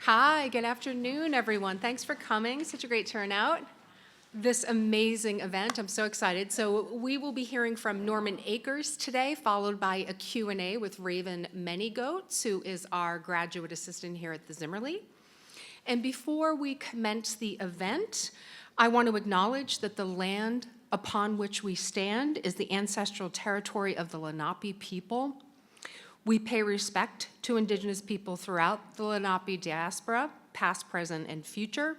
Hi, good afternoon, everyone. Thanks for coming. Such a great turnout. This amazing event, I'm so excited. So we will be hearing from Norman Akers today, followed by a Q&A with Raven Manygoats, who is our graduate assistant here at the Zimmerli. And before we commence the event, I want to acknowledge that the land upon which we stand is the ancestral territory of the Lenape people. We pay respect to Indigenous people throughout the Lenape diaspora, past, present, and future,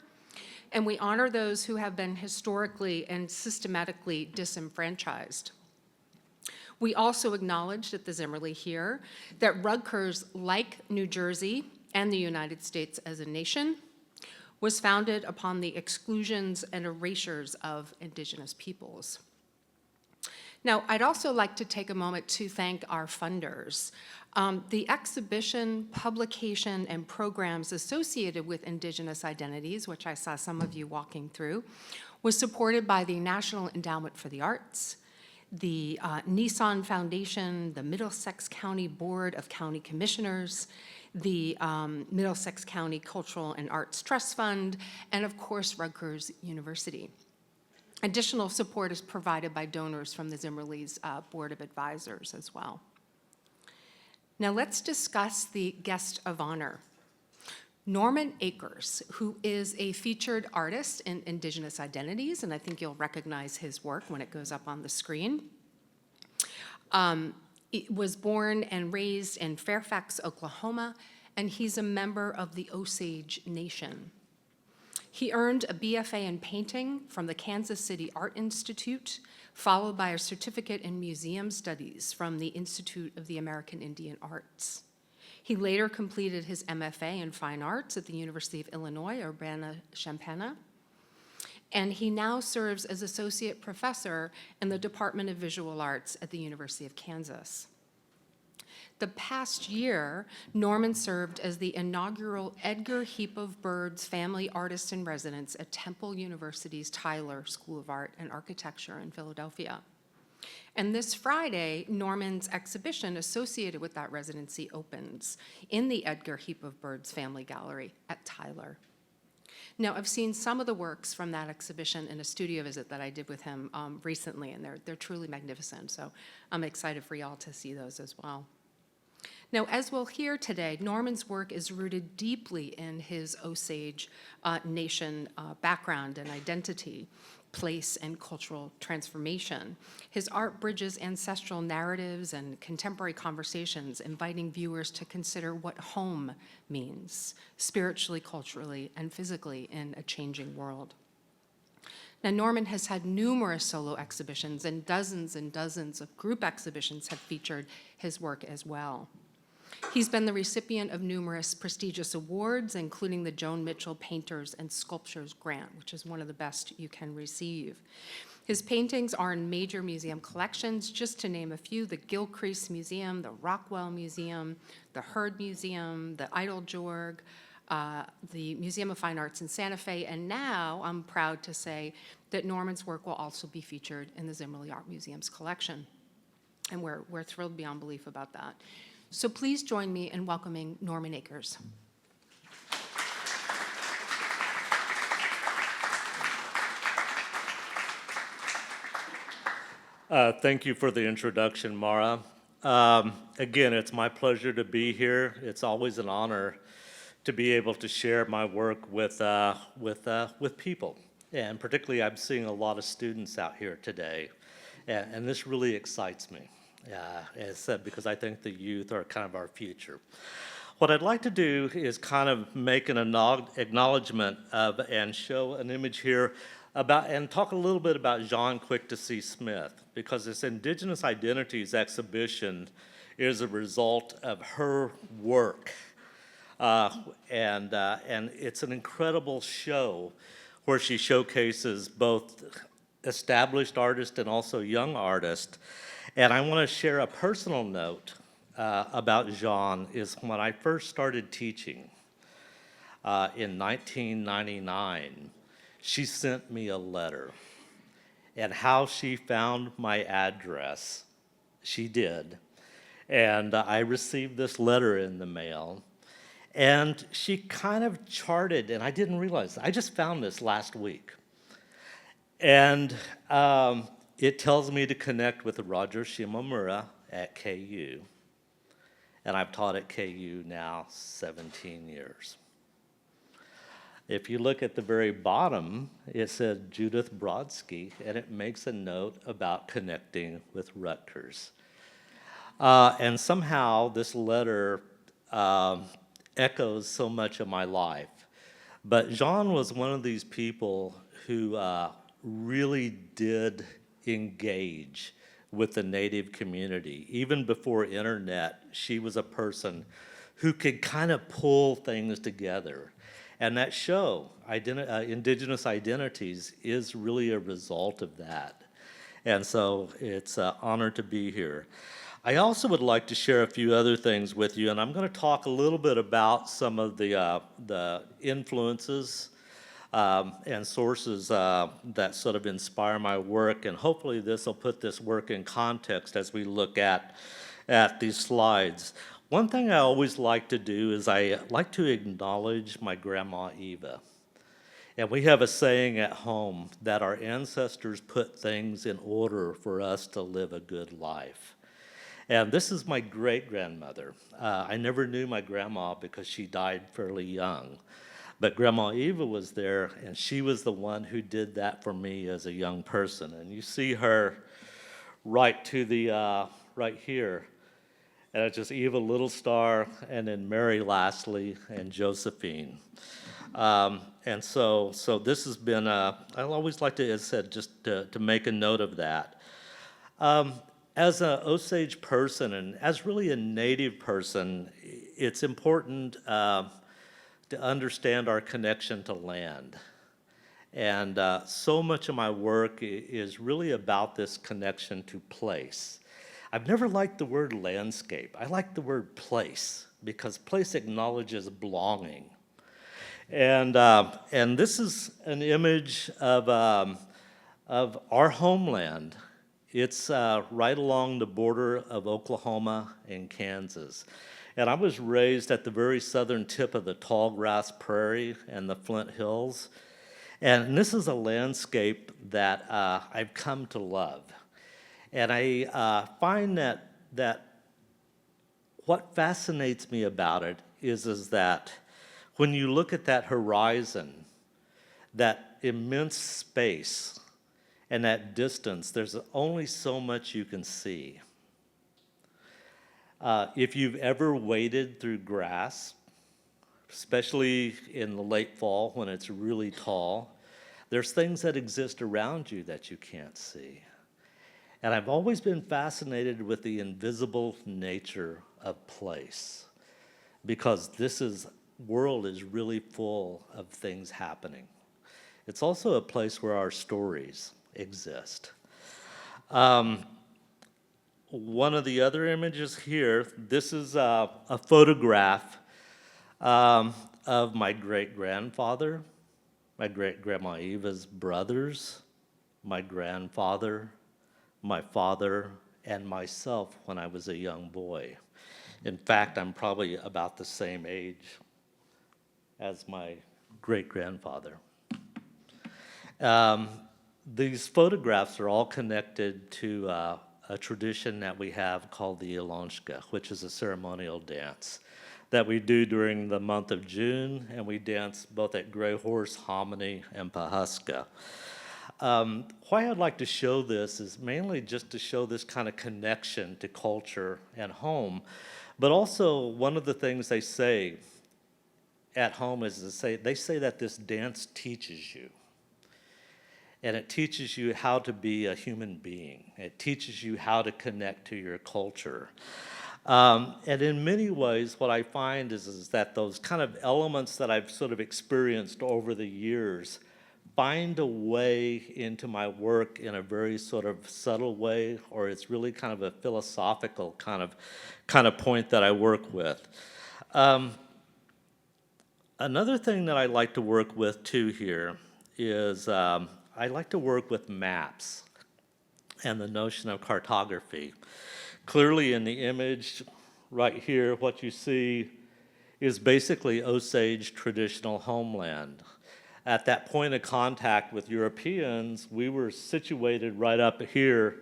and we honor those who have been historically and systematically disenfranchised. We also acknowledge at the Zimmerli here that Rutgers, like New Jersey and the United States as a nation, was founded upon the exclusions and erasures of Indigenous peoples. Now, I'd also like to take a moment to thank our funders. The exhibition, publication, and programs associated with Indigenous Identities, which I saw some of you walking through, was supported by the National Endowment for the Arts, the Nissan Foundation, the Middlesex County Board of County Commissioners, the Middlesex County Cultural and Arts Trust Fund, and of course, Rutgers University. Additional support is provided by donors from the Zimmerli's Board of Advisors as well. Now let's discuss the guest of honor. Norman Akers, who is a featured artist in Indigenous Identities, and I think you'll recognize his work when it goes up on the screen. He was born and raised in Fairfax, Oklahoma, and he's a member of the Osage Nation. He earned a BFA in painting from the Kansas City Art Institute, followed by a certificate in museum studies from the Institute of the American Indian Arts. He later completed his MFA in fine arts at the University of Illinois, Urbana-Champaign, and he now serves as associate professor in the Department of Visual Arts at the University of Kansas. The past year, Norman served as the inaugural Edgar Heap of Birds Family Artist in Residence at Temple University's Tyler School of Art and Architecture in Philadelphia. And this Friday, Norman's exhibition associated with that residency opens in the Edgar Heap of Birds Family Gallery at Tyler. Now, I've seen some of the works from that exhibition in a studio visit that I did with him recently, and they're truly magnificent, so I'm excited for y'all to see those as well. Now, as we'll hear today, Norman's work is rooted deeply in his Osage Nation background and identity, place, and cultural transformation. His art bridges ancestral narratives and contemporary conversations, inviting viewers to consider what home means, spiritually, culturally, and physically in a changing world. Now, Norman has had numerous solo exhibitions, and dozens of group exhibitions have featured his work as well. He's been the recipient of numerous prestigious awards, including the Joan Mitchell Painters and Sculptures Grant, which is one of the best you can receive. His paintings are in major museum collections, just to name a few: the Gilcrease Museum, the Rockwell Museum, the Heard Museum, the Eiteljorg, the Museum of Fine Arts in Santa Fe, and now I'm proud to say that Norman's work will also be featured in the Zimmerli Art Museum's collection. And we're thrilled beyond belief about that. So please join me in welcoming Norman Akers. Thank you for the introduction, Mara. Again, it's my pleasure to be here. It's always an honor to be able to share my work with people. And particularly, I'm seeing a lot of students out here today. And this really excites me, as I said, because I think the youth are kind of our future. What I'd like to do is kind of make an acknowledgement of and show an image here about, and talk a little bit about Jean Quick-to-See Smith, because this Indigenous Identities exhibition is a result of her work. And it's an incredible show where she showcases both established artists and also young artists. And I want to share a personal note about Jean. Is when I first started teaching in 1999, she sent me a letter. And how she found my address, she did. And I received this letter in the mail. And she kind of charted, and I didn't realize, I just found this last week. And it tells me to connect with Roger Shimomura at KU. And I've taught at KU now 17 years. If you look at the very bottom, it says Judith Brodsky, and it makes a note about connecting with Rutgers. And somehow this letter echoes so much of my life. But Jean was one of these people who really did engage with the Native community. Even before internet, she was a person who could kind of pull things together. And that show, Indigenous Identities, is really a result of that. And so it's an honor to be here. I also would like to share a few other things with you, and I'm going to talk a little bit about some of the influences and sources that sort of inspire my work, and hopefully this will put this work in context as we look at these slides. One thing I always like to do is I like to acknowledge my grandma Eva. And we have a saying at home that our ancestors put things in order for us to live a good life. And this is my great-grandmother. I never knew my grandma because she died fairly young. But Grandma Eva was there, and she was the one who did that for me as a young person. And you see her right here. And it's just Eva Little Star, and then Mary Lastly, and Josephine. And so this has been, I always like to, as I said, just to make a note of that. As an Osage person, and as really a Native person, it's important to understand our connection to land. And so much of my work is really about this connection to place. I've never liked the word landscape. I like the word place, because place acknowledges belonging. And this is an image of our homeland. It's right along the border of Oklahoma and Kansas. And I was raised at the very southern tip of the tall grass prairie and the Flint Hills. And this is a landscape that I've come to love. And I find that what fascinates me about it is that when you look at that horizon, that immense space and that distance, there's only so much you can see. If you've ever waded through grass, especially in the late fall when it's really tall, there's things that exist around you that you can't see. And I've always been fascinated with the invisible nature of place, because this world is really full of things happening. It's also a place where our stories exist. One of the other images here, this is a photograph of my great-grandfather, my great-grandma Eva's brothers, my grandfather, my father, and myself when I was a young boy. In fact, I'm probably about the same age as my great-grandfather. These photographs are all connected to a tradition that we have called the Ilonshka, which is a ceremonial dance that we do during the month of June, and we dance both at Grayhorse, Hominy, and Pahuska. Why I'd like to show this is mainly just to show this kind of connection to culture and home, but also one of the things they say at home is they say that this dance teaches you. And it teaches you how to be a human being. It teaches you how to connect to your culture. And in many ways, what I find is that those kind of elements that I've sort of experienced over the years find a way into my work in a very sort of subtle way, or it's really kind of a philosophical kind of point that I work with. Another thing that I like to work with too here is I like to work with maps and the notion of cartography. Clearly in the image right here, what you see is basically Osage traditional homeland. At that point of contact with Europeans, we were situated right up here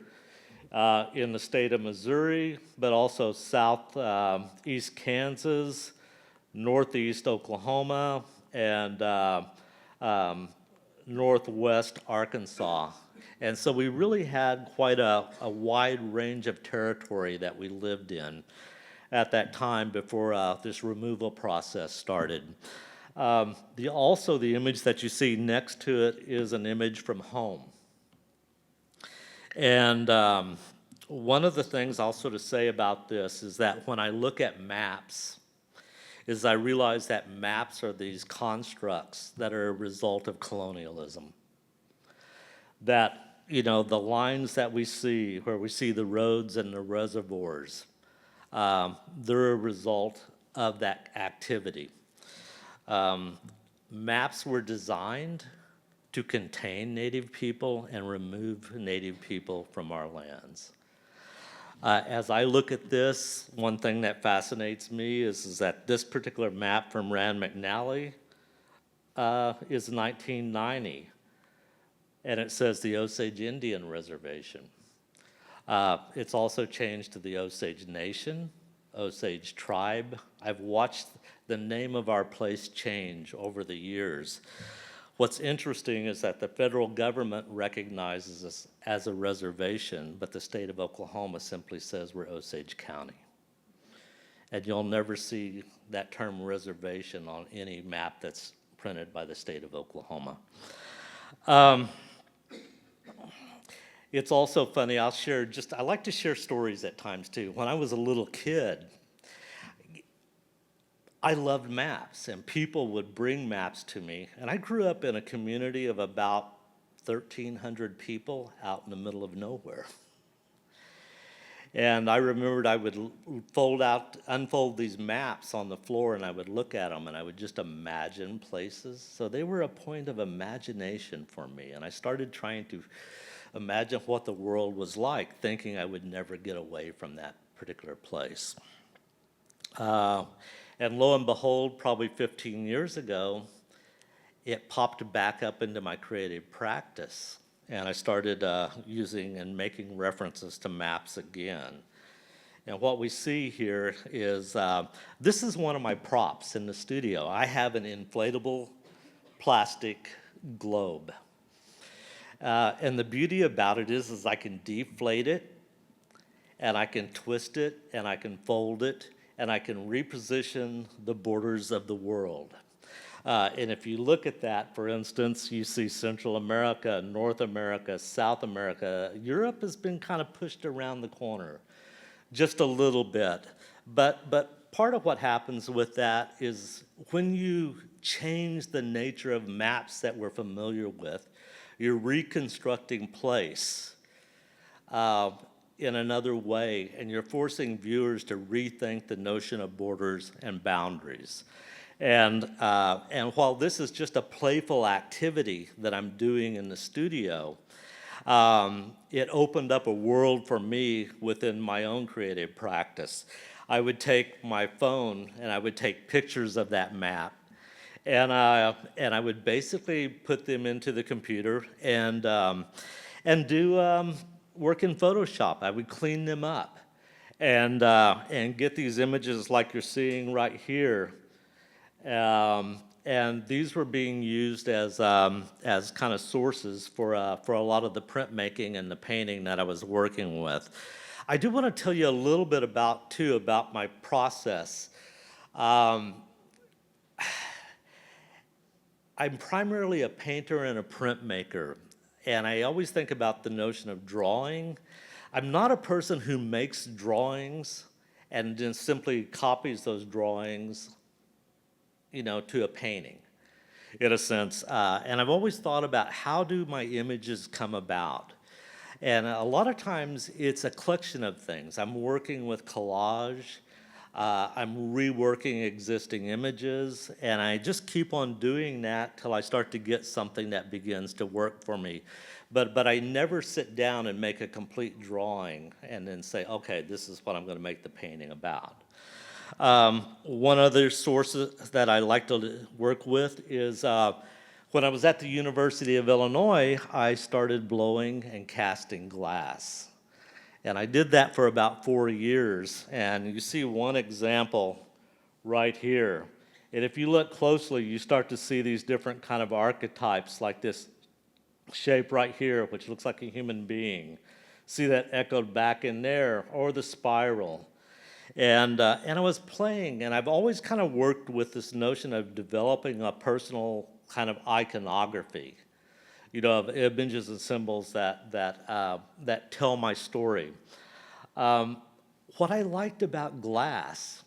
in the state of Missouri, but also southeast Kansas, northeast Oklahoma, and northwest Arkansas. And so we really had quite a wide range of territory that we lived in at that time before this removal process started. Also, the image that you see next to it is an image from home. And one of the things I'll sort of say about this is that when I look at maps, is I realize that maps are these constructs that are a result of colonialism. That, you know, the lines that we see, where we see the roads and the reservoirs, they're a result of that activity. Maps were designed to contain Native people and remove Native people from our lands. As I look at this, one thing that fascinates me is that this particular map from Rand McNally is 1990, and it says the Osage Indian Reservation. It's also changed to the Osage Nation, Osage Tribe. I've watched the name of our place change over the years. What's interesting is that the federal government recognizes us as a reservation, but the state of Oklahoma simply says we're Osage County. And you'll never see that term reservation on any map that's printed by the state of Oklahoma. It's also funny, I like to share stories at times too. When I was a little kid, I loved maps, and people would bring maps to me. And I grew up in a community of about 1,300 people out in the middle of nowhere. And I remembered I would unfold these maps on the floor, and I would look at them, and I would just imagine places. So they were a point of imagination for me. And I started trying to imagine what the world was like, thinking I would never get away from that particular place. And lo and behold, probably 15 years ago, it popped back up into my creative practice. And I started using and making references to maps again. And what we see here is, this is one of my props in the studio. I have an inflatable plastic globe. And the beauty about it is I can deflate it, and I can twist it, and I can fold it, and I can reposition the borders of the world. And if you look at that, for instance, you see Central America, North America, South America. Europe has been kind of pushed around the corner just a little bit. But part of what happens with that is when you change the nature of maps that we're familiar with, you're reconstructing place in another way, and you're forcing viewers to rethink the notion of borders and boundaries. And while this is just a playful activity that I'm doing in the studio, it opened up a world for me within my own creative practice. I would take my phone and I would take pictures of that map, and I would basically put them into the computer and do work in Photoshop. I would clean them up and get these images like you're seeing right here. And these were being used as kind of sources for a lot of the printmaking and the painting that I was working with. I do want to tell you a little bit about my process. I'm primarily a painter and a printmaker, and I always think about the notion of drawing. I'm not a person who makes drawings and then simply copies those drawings, to a painting, in a sense. And I've always thought about how do my images come about? And a lot of times it's a collection of things. I'm working with collage, I'm reworking existing images, and I just keep on doing that till I start to get something that begins to work for me. But I never sit down and make a complete drawing and then say, okay, this is what I'm going to make the painting about. One other source that I like to work with is when I was at the University of Illinois, I started blowing and casting glass. And I did that for about 4 years. And you see one example right here. And if you look closely, you start to see these different kind of archetypes, like this shape right here, which looks like a human being. See that echoed back in there, or the spiral. And I was playing, and I've always kind of worked with this notion of developing a personal kind of iconography, you know, of images and symbols that tell my story. What I liked about glass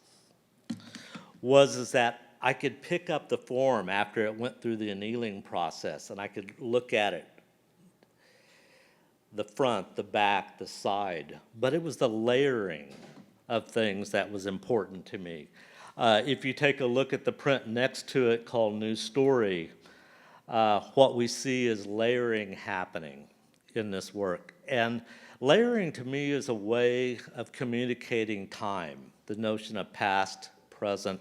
is that I could pick up the form after it went through the annealing process, and I could look at it, the front, the back, the side, but it was the layering of things that was important to me. If you take a look at the print next to it called New Story, what we see is layering happening in this work. And layering to me is a way of communicating time, the notion of past, present,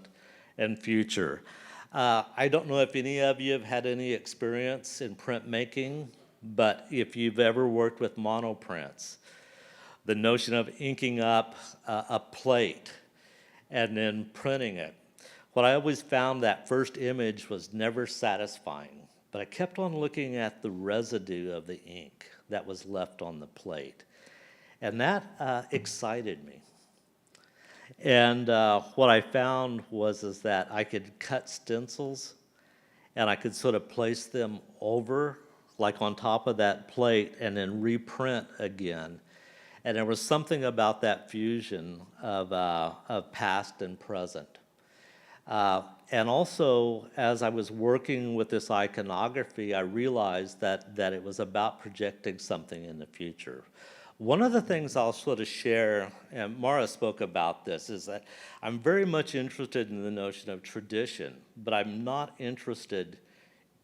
and future. I don't know if any of you have had any experience in printmaking, but if you've ever worked with monoprints, the notion of inking up a plate and then printing it. What I always found, that first image was never satisfying, but I kept on looking at the residue of the ink that was left on the plate. And that excited me. And what I found is that I could cut stencils and I could sort of place them over, like on top of that plate, and then reprint again. And there was something about that fusion of past and present. And also, as I was working with this iconography, I realized that it was about projecting something in the future. One of the things I'll sort of share, and Mara spoke about this, is that I'm very much interested in the notion of tradition, but I'm not interested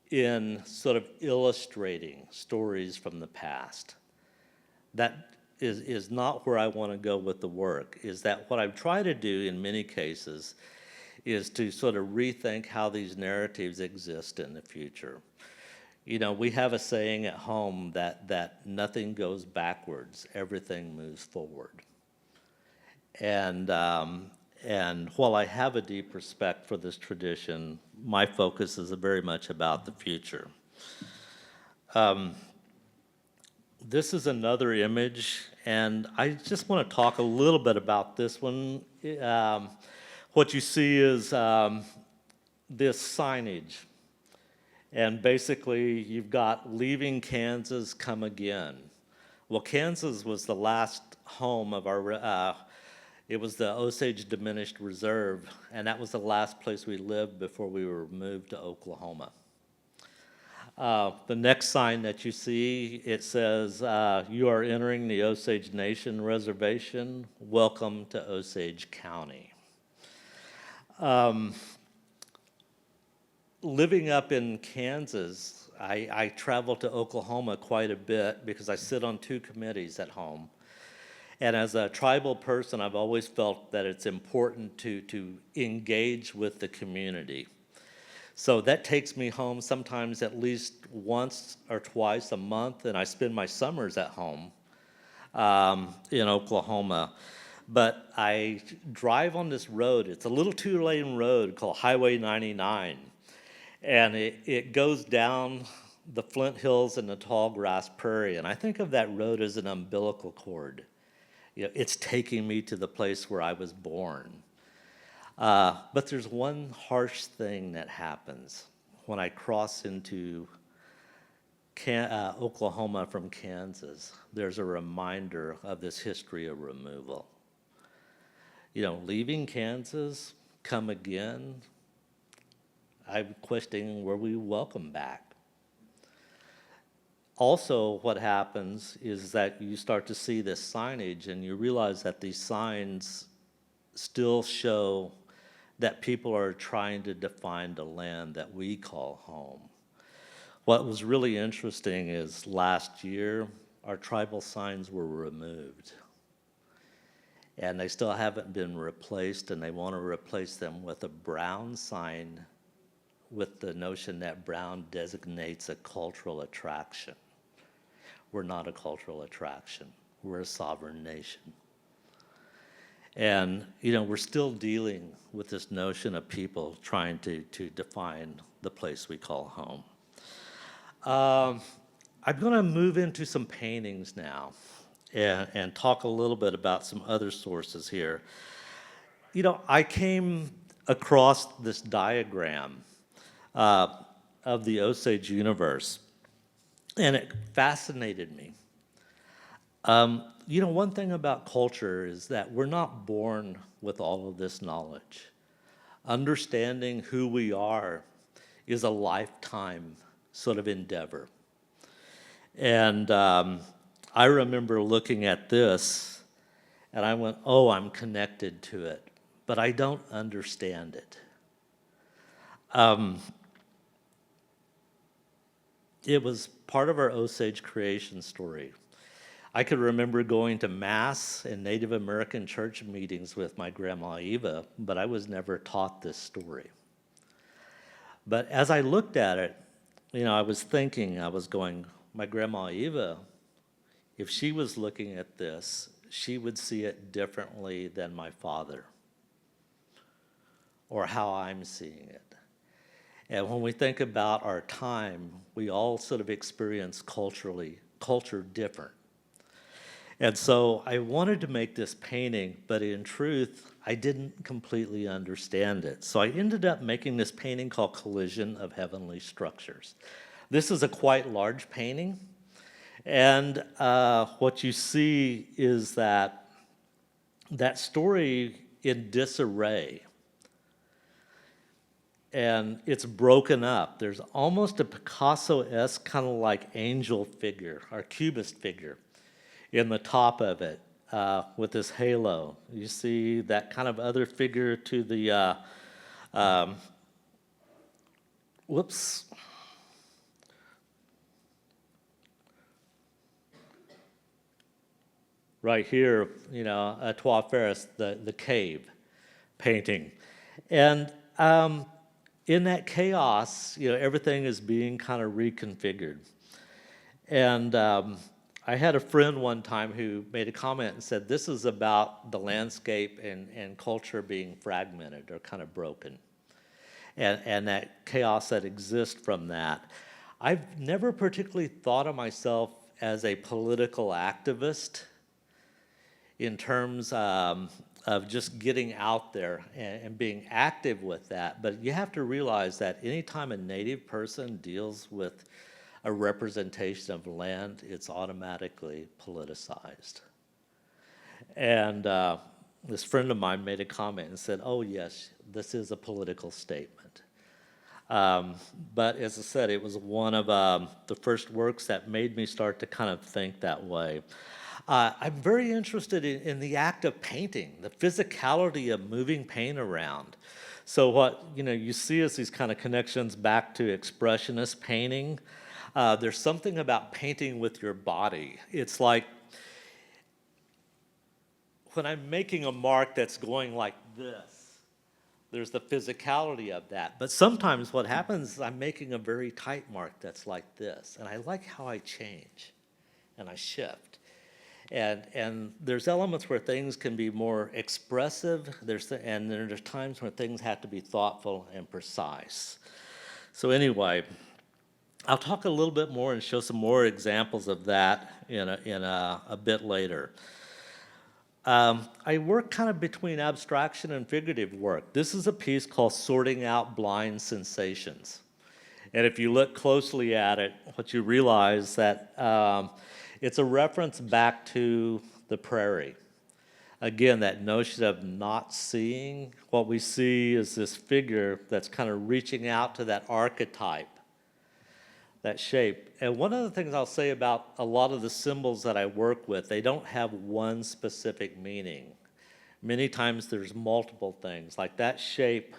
in sort of illustrating stories from the past. That is not where I want to go with the work, is that what I've tried to do in many cases is to sort of rethink how these narratives exist in the future. You know, we have a saying at home that nothing goes backwards, everything moves forward. And while I have a deep respect for this tradition, my focus is very much about the future. This is another image, and I just want to talk a little bit about this one. What you see is this signage. And basically, you've got leaving Kansas, come again. Well, Kansas was the last home of our, it was the Osage Diminished Reserve, and that was the last place we lived before we were moved to Oklahoma. The next sign that you see, it says, you are entering the Osage Nation Reservation. Welcome to Osage County. Living up in Kansas, I travel to Oklahoma quite a bit because I sit on 2 committees at home. And as a tribal person, I've always felt that it's important to engage with the community. So that takes me home sometimes at least once or twice a month, and I spend my summers at home in Oklahoma. But I drive on this road. It's a little 2-lane road called Highway 99. And it goes down the Flint Hills and the tall grass prairie. And I think of that road as an umbilical cord. You know, it's taking me to the place where I was born. But there's one harsh thing that happens when I cross into Oklahoma from Kansas. There's a reminder of this history of removal. You know, leaving Kansas, come again. I'm questioning, were we welcome back? Also, what happens is that you start to see this signage and you realize that these signs still show that people are trying to define the land that we call home. What was really interesting is last year, our tribal signs were removed. and they still haven't been replaced, and they want to replace them with a brown sign with the notion that brown designates a cultural attraction. We're not a cultural attraction. We're a sovereign nation. And, we're still dealing with this notion of people trying to define the place we call home. I'm going to move into some paintings now and talk a little bit about some other sources here. I came across this diagram of the Osage universe, and it fascinated me. One thing about culture is that we're not born with all of this knowledge. Understanding who we are is a lifetime sort of endeavor. And I remember looking at this, and I went, oh, I'm connected to it, but I don't understand it. It was part of our Osage creation story. I could remember going to Mass and Native American church meetings with my grandma Eva, but I was never taught this story. But as I looked at it, I was going, my grandma Eva, if she was looking at this, she would see it differently than my father, or how I'm seeing it. And when we think about our time, we all sort of experience culture different. And so I wanted to make this painting, but in truth, I didn't completely understand it. So I ended up making this painting called Collision of Heavenly Structures. This is a quite large painting, and what you see is that story in disarray. And it's broken up. There's almost a Picasso-esque kind of like angel figure, or cubist figure, in the top of it with this halo. You see that kind of other figure to the, whoops. Right here, a Trois Ferris, the cave painting. And in that chaos, everything is being kind of reconfigured. And I had a friend one time who made a comment and said, this is about the landscape and culture being fragmented or kind of broken. And that chaos that exists from that. I've never particularly thought of myself as a political activist in terms of just getting out there and being active with that. But you have to realize that anytime a Native person deals with a representation of land, it's automatically politicized. And this friend of mine made a comment and said, oh yes, this is a political statement. But as I said, it was one of the first works that made me start to kind of think that way. I'm very interested in the act of painting, the physicality of moving paint around. So what you see is these kind of connections back to expressionist painting. There's something about painting with your body. It's like when I'm making a mark that's going like this, there's the physicality of that. But sometimes what happens is I'm making a very tight mark that's like this, and I like how I change and I shift. And there's elements where things can be more expressive, and there's times when things have to be thoughtful and precise. So anyway, I'll talk a little bit more and show some more examples of that in a bit later. I work kind of between abstraction and figurative work. This is a piece called Sorting Out Blind Sensations. And if you look closely at it, what you realize that it's a reference back to the prairie. Again, that notion of not seeing. What we see is this figure that's kind of reaching out to that archetype, that shape. And one of the things I'll say about a lot of the symbols that I work with, they don't have one specific meaning. Many times there's multiple things. Like that shape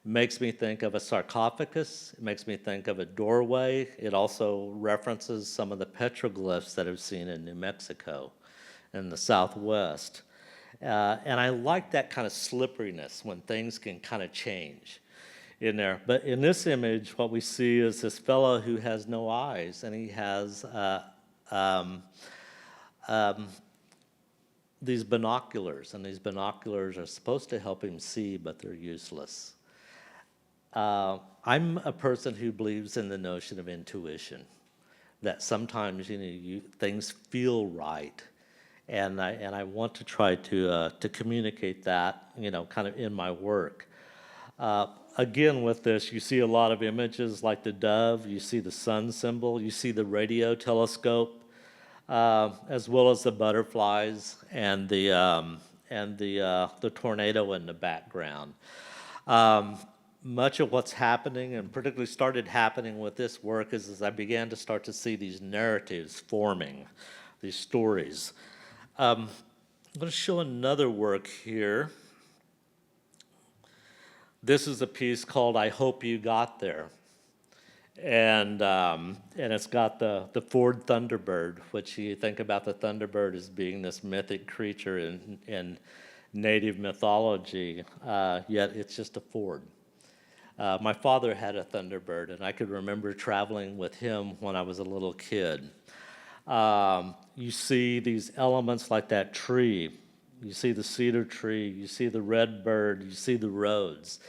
makes me think of a sarcophagus. It makes me think of a doorway. It also references some of the petroglyphs that I've seen in New Mexico in the Southwest. And I like that kind of slipperiness when things can kind of change in there. But in this image, what we see is this fellow who has no eyes, and he has these binoculars, and these binoculars are supposed to help him see, but they're useless. I'm a person who believes in the notion of intuition, that sometimes things feel right, and I want to try to communicate that, kind of in my work. Again, with this, you see a lot of images like the dove, you see the sun symbol, you see the radio telescope, as well as the butterflies and the tornado in the background. Much of what's happening, and particularly started happening with this work, is as I began to start to see these narratives forming, these stories. I'm going to show another work here. This is a piece called "I Hope You Got There," and it's got the Ford Thunderbird, which you think about the Thunderbird as being this mythic creature in native mythology, yet it's just a Ford. My father had a Thunderbird, and I could remember traveling with him when I was a little kid. You see these elements like that tree. You see the cedar tree, you see the red bird, you see the roads.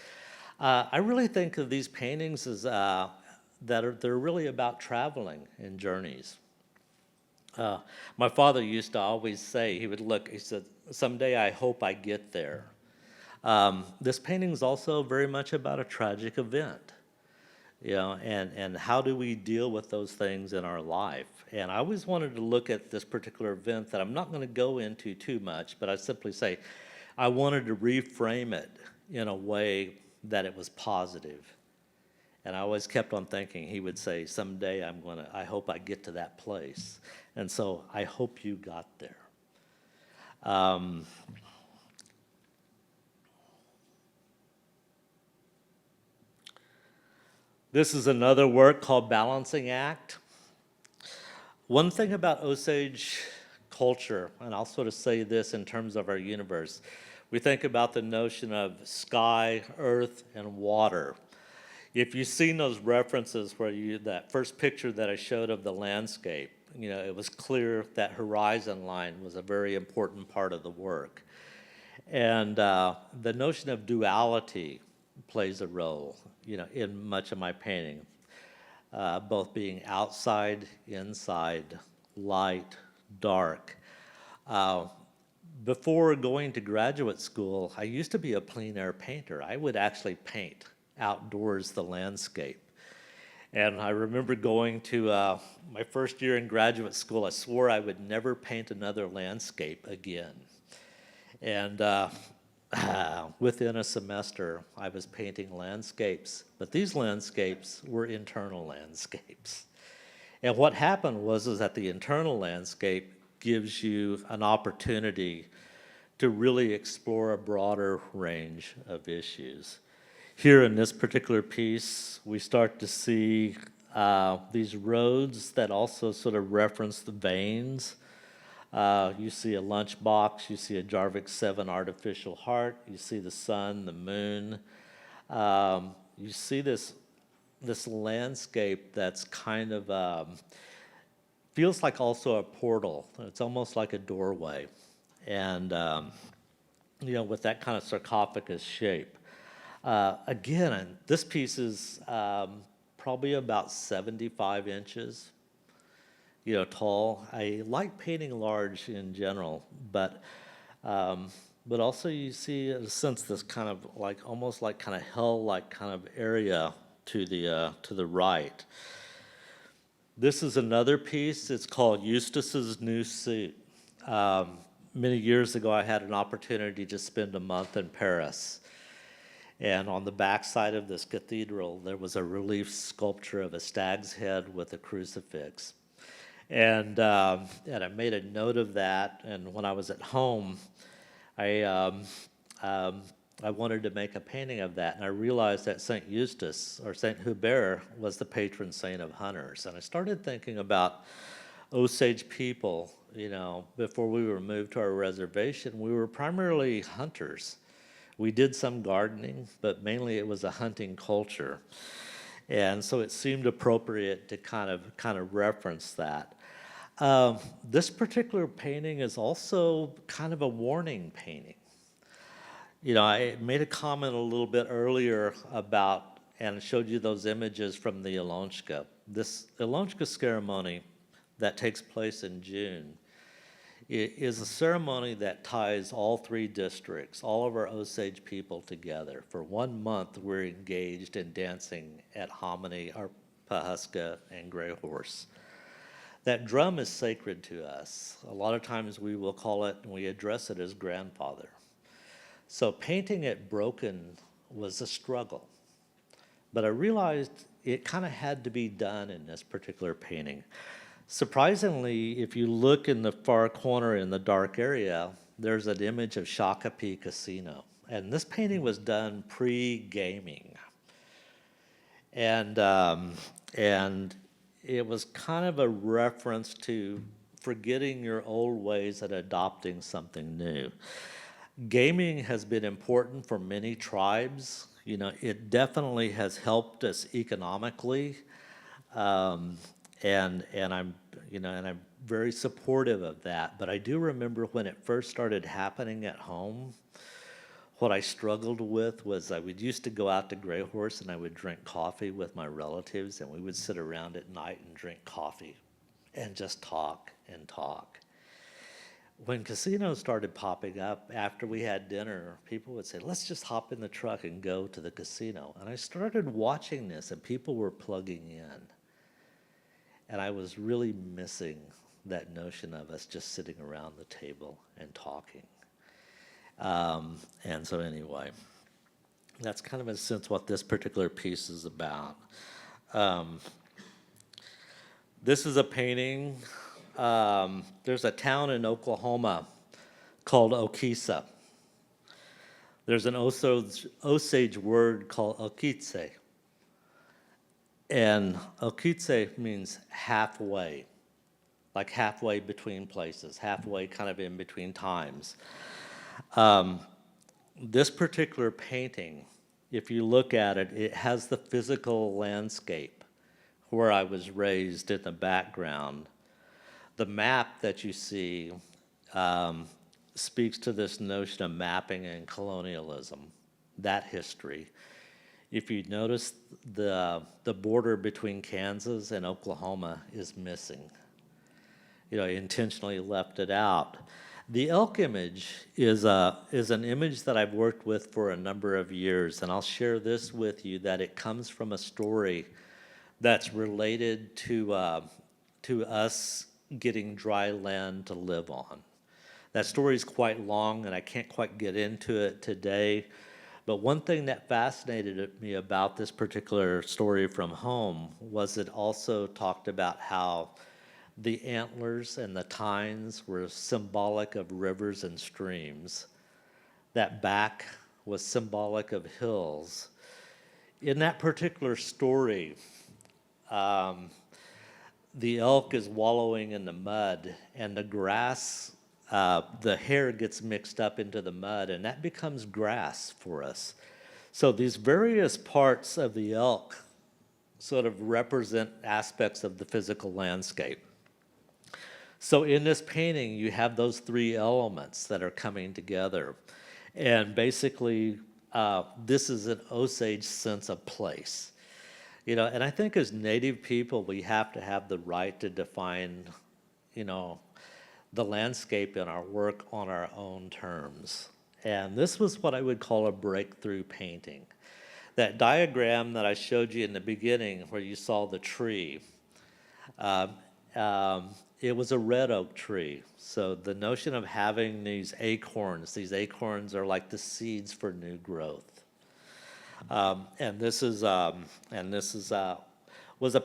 I really think of these paintings as they're really about traveling and journeys. My father used to always say, he said, "Someday I hope I get there." This painting is also very much about a tragic event, and how do we deal with those things in our life? And I always wanted to look at this particular event that I'm not going to go into too much, but I simply say I wanted to reframe it in a way that it was positive. And I always kept on thinking, he would say, "Someday I hope I get to that place." And so I hope you got there. This is another work called Balancing Act. One thing about Osage culture, and I'll sort of say this in terms of our universe, we think about the notion of sky, earth, and water. If you've seen those references that first picture that I showed of the landscape, it was clear that horizon line was a very important part of the work. And the notion of duality plays a role, in much of my painting, both being outside, inside, light, dark. Before going to graduate school, I used to be a plein air painter. I would actually paint outdoors the landscape. And I remember going to my first year in graduate school, I swore I would never paint another landscape again. And within a semester, I was painting landscapes, but these landscapes were internal landscapes. And what happened was that the internal landscape gives you an opportunity to really explore a broader range of issues. Here in this particular piece, we start to see these roads that also sort of reference the veins. You see a lunchbox, you see a Jarvik 7 artificial heart, you see the sun, the moon. You see this landscape that's kind of, feels like also a portal. It's almost like a doorway. And, with that kind of sarcophagus shape. Again, this piece is probably about 75 inches. Tall. I like painting large in general, but also you see, in a sense, this kind of almost like kind of hell-like kind of area to the right. This is another piece. It's called Eustace's New Suit. Many years ago, I had an opportunity to spend a month in Paris. And on the back side of this cathedral, there was a relief sculpture of a stag's head with a crucifix. And I made a note of that, and when I was at home, I wanted to make a painting of that, and I realized that Saint Eustace, or Saint Hubert, was the patron saint of hunters. And I started thinking about Osage people before we were moved to our reservation, we were primarily hunters. We did some gardening, but mainly it was a hunting culture. And so it seemed appropriate to kind of reference that. This particular painting is also kind of a warning painting. I made a comment a little bit earlier about, and showed you those images from the Ilonshka. This Ilonshka ceremony that takes place in June is a ceremony that ties all three districts, all of our Osage people together. For 1 month, we're engaged in dancing at Hominy, Pahuska, and Grayhorse. That drum is sacred to us. A lot of times we will call it, and we address it as grandfather. So painting it broken was a struggle. But I realized it kind of had to be done in this particular painting. Surprisingly, if you look in the far corner in the dark area, there's an image of Shakopee Casino. And this painting was done pre-gaming. And it was kind of a reference to forgetting your old ways and adopting something new. Gaming has been important for many tribes. It definitely has helped us economically. And I'm very supportive of that. But I do remember when it first started happening at home, what I struggled with was I used to go out to Grayhorse and I would drink coffee with my relatives, and we would sit around at night and drink coffee and just talk and talk. When casinos started popping up after we had dinner, people would say, let's just hop in the truck and go to the casino. And I started watching this, and people were plugging in. And I was really missing that notion of us just sitting around the table and talking. And so anyway, that's kind of in a sense what this particular piece is about. This is a painting. There's a town in Oklahoma called Okisa. There's an Osage word called Okitse. And Okitse means halfway, like halfway between places, halfway kind of in between times. This particular painting, if you look at it, it has the physical landscape where I was raised in the background. The map that you see speaks to this notion of mapping and colonialism, that history. If you notice, the border between Kansas and Oklahoma is missing. Intentionally left it out. The elk image is an image that I've worked with for a number of years, and I'll share this with you, that it comes from a story that's related to us getting dry land to live on. That story is quite long, and I can't quite get into it today. But one thing that fascinated me about this particular story from home was it also talked about how the antlers and the tines were symbolic of rivers and streams. That back was symbolic of hills. In that particular story, the elk is wallowing in the mud, and the grass, the hair gets mixed up into the mud, and that becomes grass for us. So these various parts of the elk sort of represent aspects of the physical landscape. So in this painting, you have those three elements that are coming together. And basically, this is an Osage sense of place. And I think as Native people, we have to have the right to define, the landscape in our work on our own terms. And this was what I would call a breakthrough painting. That diagram that I showed you in the beginning where you saw the tree, it was a red oak tree. So the notion of having these acorns are like the seeds for new growth. And this was a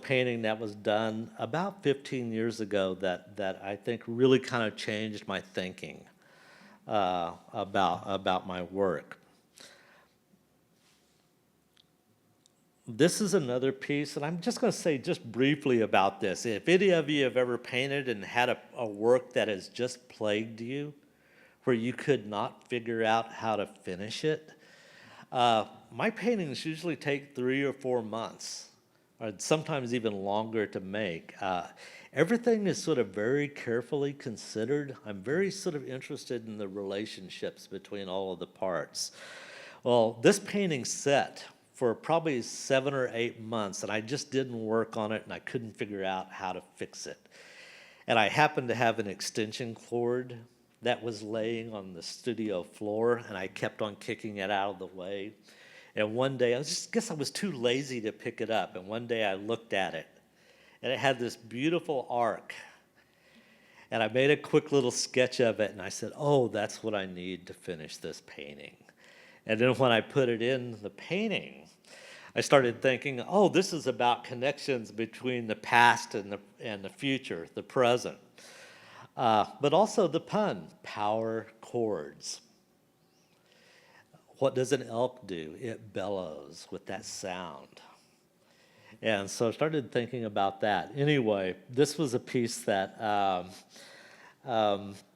painting that was done about 15 years ago that I think really kind of changed my thinking about my work. This is another piece, and I'm just going to say just briefly about this. If any of you have ever painted and had a work that has just plagued you, where you could not figure out how to finish it, my paintings usually take 3 or 4 months, or sometimes even longer to make. Everything is sort of very carefully considered. I'm very sort of interested in the relationships between all of the parts. Well, this painting set for probably 7 or 8 months, and I just didn't work on it, and I couldn't figure out how to fix it. And I happened to have an extension cord that was laying on the studio floor, and I kept on kicking it out of the way. And one day, guess I was too lazy to pick it up, and one day I looked at it, and it had this beautiful arc. And I made a quick little sketch of it, and I said, oh, that's what I need to finish this painting. And then when I put it in the painting, I started thinking, oh, this is about connections between the past and the future, the present. But also the pun, power chords. What does an elk do? It bellows with that sound. And so I started thinking about that. Anyway, this was a piece that I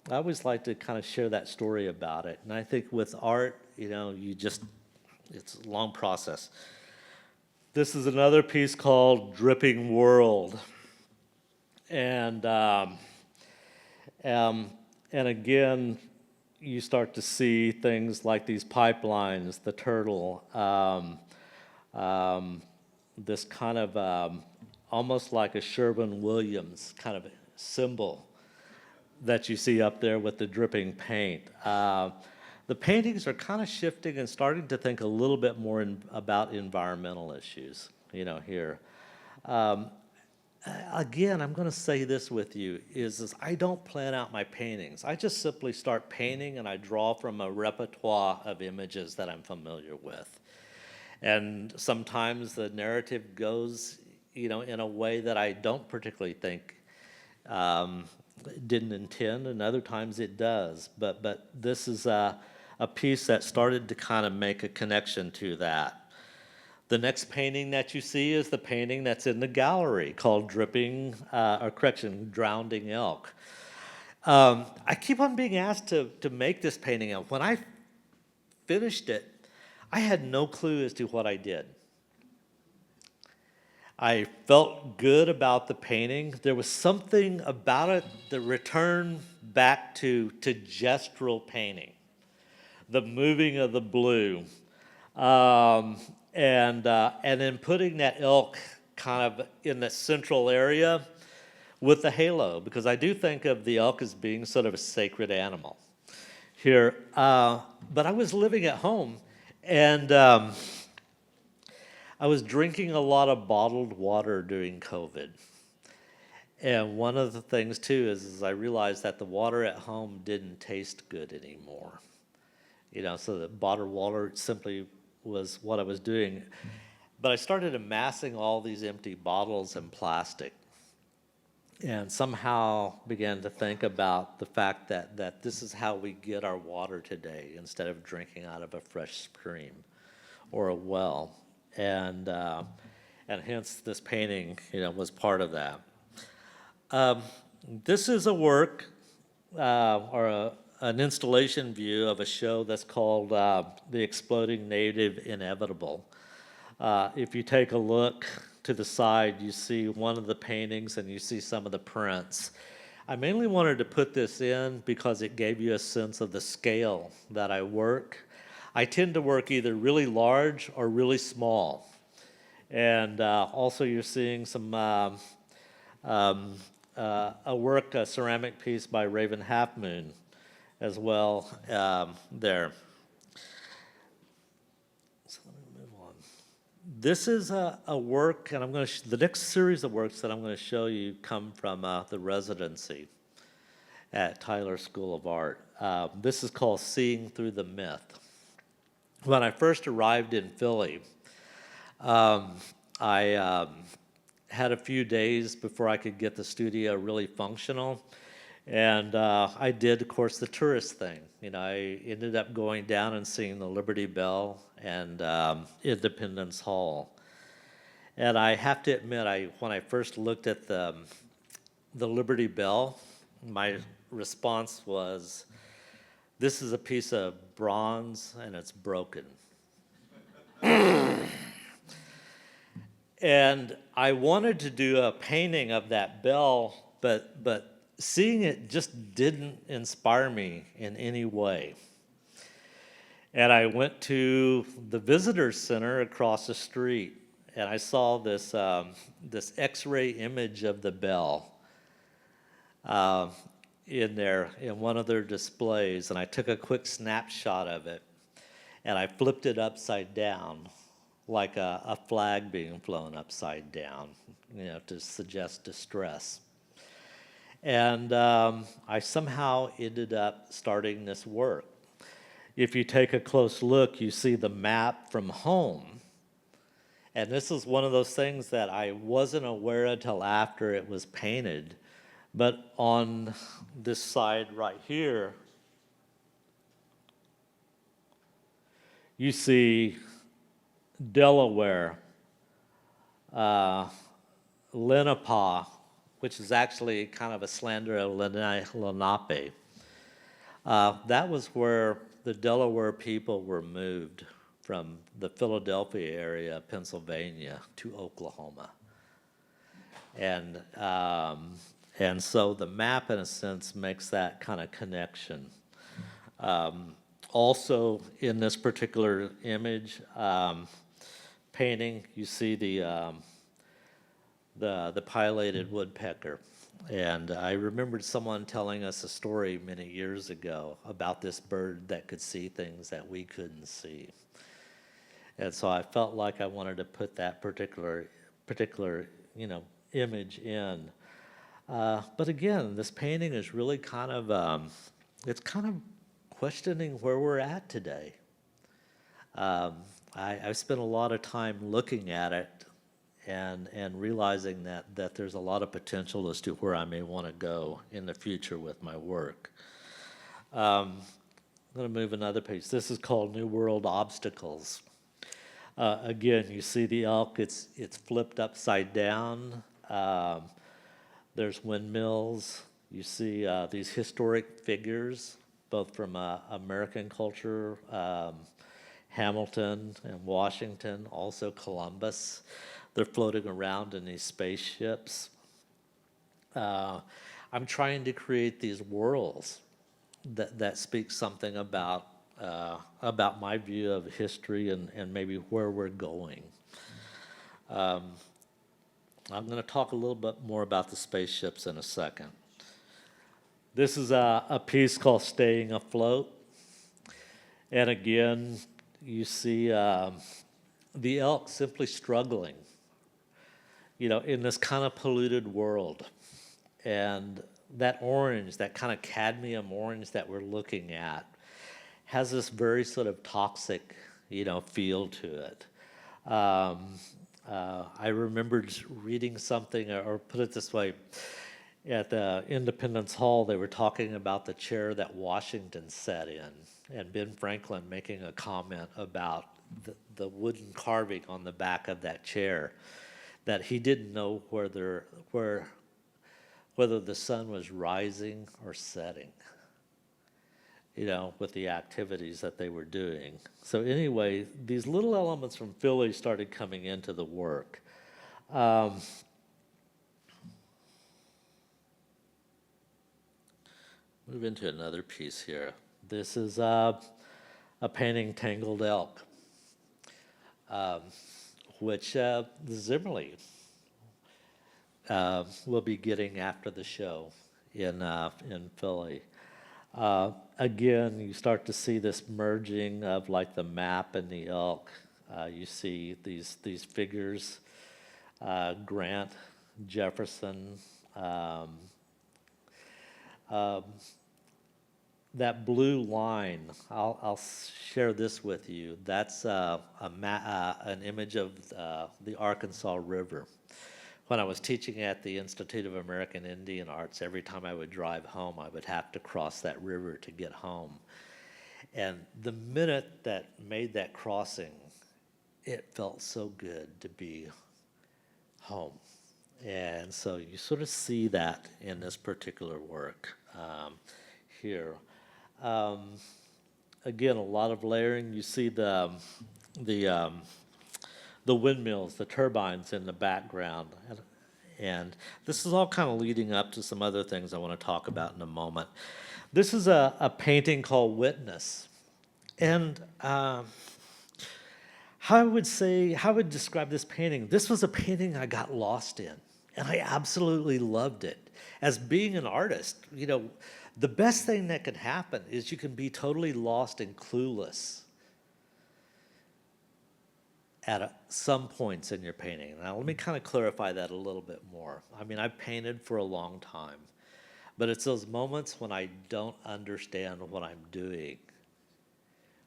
always like to kind of share that story about it. And I think with art, it's a long process. This is another piece called Dripping World. And again, you start to see things like these pipelines, the turtle, this kind of almost like a Sherwin-Williams kind of symbol that you see up there with the dripping paint. The paintings are kind of shifting and starting to think a little bit more about environmental issues, here. Again, I'm going to say this with you, is I don't plan out my paintings. I just simply start painting and I draw from a repertoire of images that I'm familiar with. And sometimes the narrative goes, in a way that I don't particularly think didn't intend, and other times it does. But this is a piece that started to kind of make a connection to that. The next painting that you see is the painting that's in the gallery called Drowning Elk. I keep on being asked to make this painting. When I finished it, I had no clue as to what I did. I felt good about the painting. There was something about it that returned back to gestural painting, the moving of the blue, and then putting that elk kind of in the central area with the halo, because I do think of the elk as being sort of a sacred animal here. But I was living at home, and I was drinking a lot of bottled water during COVID. And one of the things, too, is I realized that the water at home didn't taste good anymore. So the bottled water simply was what I was doing. But I started amassing all these empty bottles and plastic, and somehow began to think about the fact that this is how we get our water today, instead of drinking out of a fresh stream or a well. And hence this painting, was part of that. This is a work an installation view of a show that's called The Exploding Native Inevitable. If you take a look to the side, you see one of the paintings and you see some of the prints. I mainly wanted to put this in because it gave you a sense of the scale that I work. I tend to work either really large or really small. And also you're seeing some a ceramic piece by Raven Half Moon as well there. So let me move on. This is a work, and I'm going to the next series of works that I'm going to show you come from the residency at Tyler School of Art. This is called Seeing Through the Myth. When I first arrived in Philly, I had a few days before I could get the studio really functional. And I did, of course, the tourist thing. I ended up going down and seeing the Liberty Bell and Independence Hall. And I have to admit, when I first looked at the Liberty Bell, my response was, this is a piece of bronze and it's broken. And I wanted to do a painting of that bell, but seeing it just didn't inspire me in any way. And I went to the visitor center across the street, and I saw this this X-ray image of the bell in one of their displays, and I took a quick snapshot of it, and I flipped it upside down, like a flag being flown upside down, to suggest distress. And I somehow ended up starting this work. If you take a close look, you see the map from home. And this is one of those things that I wasn't aware until after it was painted. But on this side right here, you see Delaware, Lenape, which is actually kind of a slander of Lenape. That was where the Delaware people were moved from the Philadelphia area, Pennsylvania, to Oklahoma. And so the map, in a sense, makes that kind of connection. Also, in this particular image, painting, you see the pileated woodpecker. And I remembered someone telling us a story many years ago about this bird that could see things that we couldn't see. And so I felt like I wanted to put that particular image in. But again, this painting is really kind of, it's kind of questioning where we're at today. I've spent a lot of time looking at it and realizing that there's a lot of potential as to where I may want to go in the future with my work. I'm going to move another page. This is called New World Obstacles. Again, you see the elk, it's flipped upside down. There's windmills. You see these historic figures, both from American culture, Hamilton and Washington, also Columbus. They're floating around in these spaceships. I'm trying to create these worlds that speak something about my view of history and maybe where we're going. I'm going to talk a little bit more about the spaceships in a second. This is a piece called Staying Afloat. And again, you see the elk simply struggling, in this kind of polluted world. And that orange, that kind of cadmium orange that we're looking at, has this very sort of toxic, feel to it. I remember just reading something, or put it this way, at the Independence Hall, they were talking about the chair that Washington sat in, and Ben Franklin making a comment about the wooden carving on the back of that chair, that he didn't know whether the sun was rising or setting, with the activities that they were doing. So anyway, these little elements from Philly started coming into the work. Move into another piece here. This is a painting, Tangled Elk, which Zimmerli will be getting after the show in Philly. Again, you start to see this merging of like the map and the elk. You see these figures, Grant, Jefferson. That blue line, I'll share this with you. That's an image of the Arkansas River. When I was teaching at the Institute of American Indian Arts, every time I would drive home, I would have to cross that river to get home. And the minute that made that crossing, it felt so good to be home. And so you sort of see that in this particular work here. Again, a lot of layering. You see the windmills, the turbines in the background. And this is all kind of leading up to some other things I want to talk about in a moment. This is a painting called Witness. And how I would describe this painting, this was a painting I got lost in, and I absolutely loved it. As being an artist, you know, the best thing that can happen is you can be totally lost and clueless at some points in your painting. Now, let me kind of clarify that a little bit more. I mean, I've painted for a long time, but it's those moments when I don't understand what I'm doing,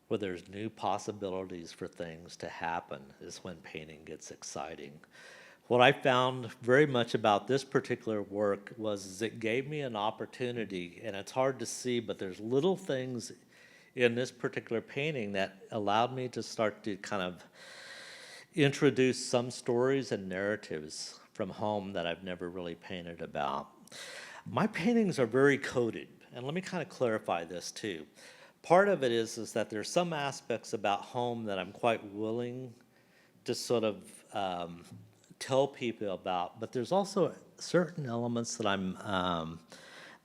where there's new possibilities for things to happen, is when painting gets exciting. What I found very much about this particular work was it gave me an opportunity, and it's hard to see, but there's little things in this particular painting that allowed me to start to kind of introduce some stories and narratives from home that I've never really painted about. My paintings are very coded, and let me kind of clarify this too. Part of it is that there's some aspects about home that I'm quite willing to sort of tell people about, but there's also certain elements that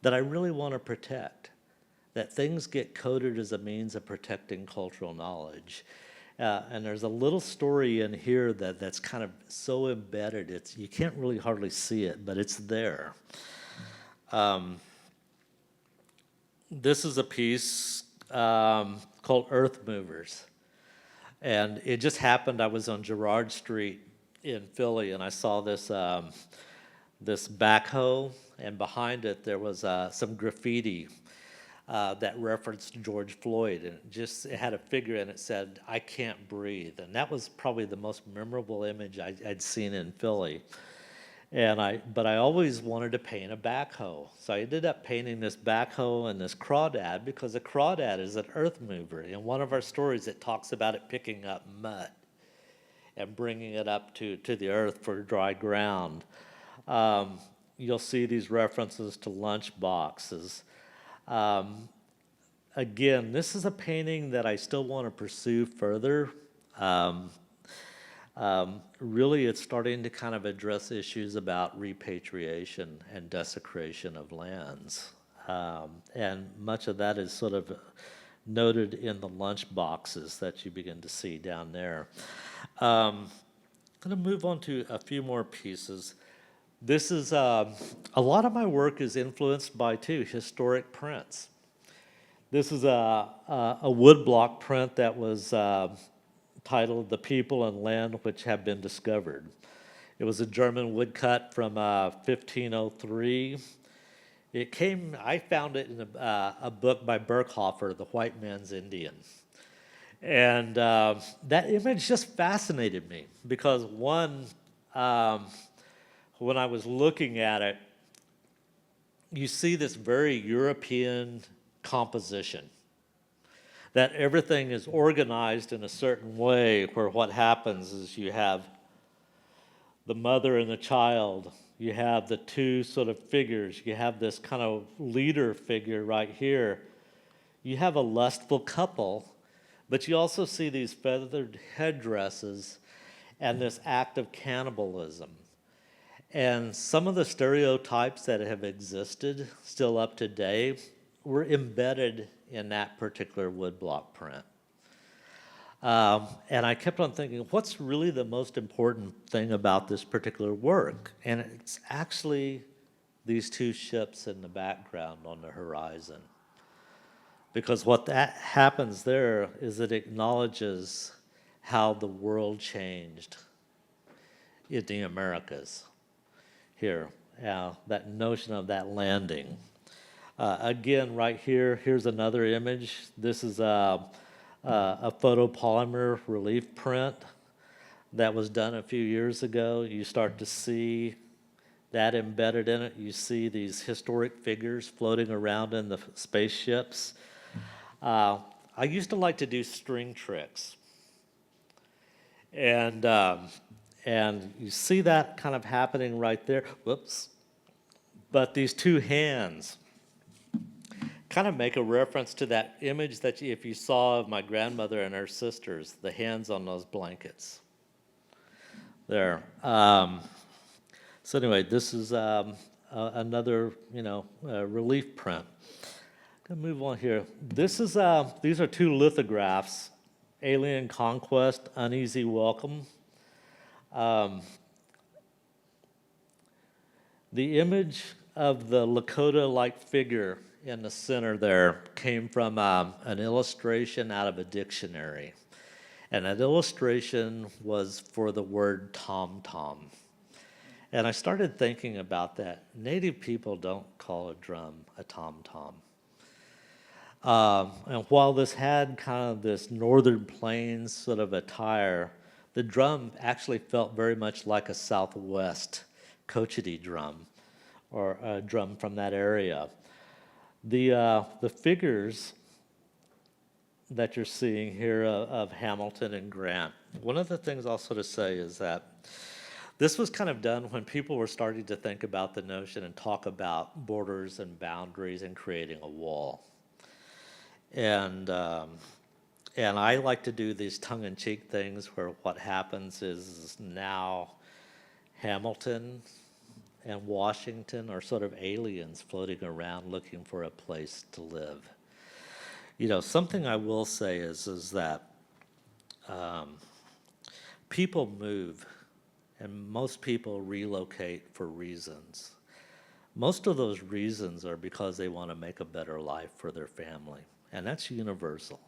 that I really want to protect. That things get coded as a means of protecting cultural knowledge. And there's a little story in here that's kind of so embedded, you can't really hardly see it, but it's there. This is a piece called Earth Movers. And it just happened, I was on Girard Street in Philly, and I saw this this backhoe, and behind it there was some graffiti that referenced George Floyd, and it had a figure and it said, "I can't breathe." And that was probably the most memorable image I'd seen in Philly. But I always wanted to paint a backhoe. So I ended up painting this backhoe and this crawdad, because a crawdad is an earth mover. In one of our stories, it talks about it picking up mud and bringing it up to the earth for dry ground. You'll see these references to lunch boxes. Again, this is a painting that I still want to pursue further. Really, it's starting to kind of address issues about repatriation and desecration of lands. And much of that is sort of noted in the lunch boxes that you begin to see down there. I'm going to move on to a few more pieces. This is, a lot of my work is influenced by, historic prints. This is a woodblock print that was titled "The People and Land Which Have Been Discovered." It was a German woodcut from 1503. I found it in a book by Berkhofer, The White Man's Indian. And that image just fascinated me because when I was looking at it, you see this very European composition, that everything is organized in a certain way, where what happens is you have the mother and the child, you have the two sort of figures, you have this kind of leader figure right here, you have a lustful couple, but you also see these feathered headdresses and this act of cannibalism. And some of the stereotypes that have existed still up to date were embedded in that particular woodblock print. And I kept on thinking, what's really the most important thing about this particular work? And it's actually these two ships in the background on the horizon. Because what that happens there is it acknowledges how the world changed in the Americas here, that notion of that landing. Again, right here, here's another image. This is a photopolymer relief print that was done a few years ago. You start to see that embedded in it. You see these historic figures floating around in the spaceships. I used to like to do string tricks. And And you see that kind of happening right there. Whoops. But these two hands kind of make a reference to that image that if you saw of my grandmother and her sisters, the hands on those blankets. There. So anyway, this is another, relief print. Gonna move on here. These are two lithographs, Alien Conquest, Uneasy Welcome. The image of the Lakota-like figure in the center there came from an illustration out of a dictionary. And that illustration was for the word tom-tom. And I started thinking about that. Native people don't call a drum a tom-tom. And while this had kind of this northern plains sort of attire, the drum actually felt very much like a Southwest Cochiti drum, or a drum from that area. The figures that you're seeing here of Hamilton and Grant, one of the things I'll sort of say is that this was kind of done when people were starting to think about the notion and talk about borders and boundaries and creating a wall. And I like to do these tongue-in-cheek things where what happens is now Hamilton and Washington are sort of aliens floating around looking for a place to live. Something I will say is that people move, and most people relocate for reasons. Most of those reasons are because they want to make a better life for their family, and that's universal.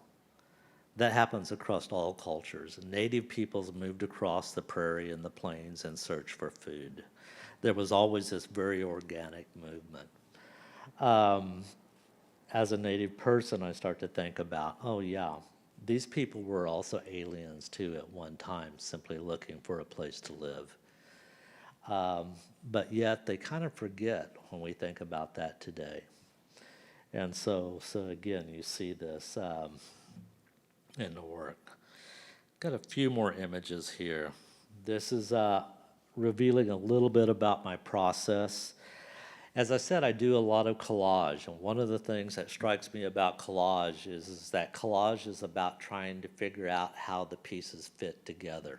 That happens across all cultures. Native peoples moved across the prairie and the plains in search for food. There was always this very organic movement. As a Native person, I start to think about, oh yeah, these people were also aliens too at one time, simply looking for a place to live. But yet they kind of forget when we think about that today. And so again, you see this in the work. Got a few more images here. This is revealing a little bit about my process. As I said, I do a lot of collage, and one of the things that strikes me about collage is that collage is about trying to figure out how the pieces fit together.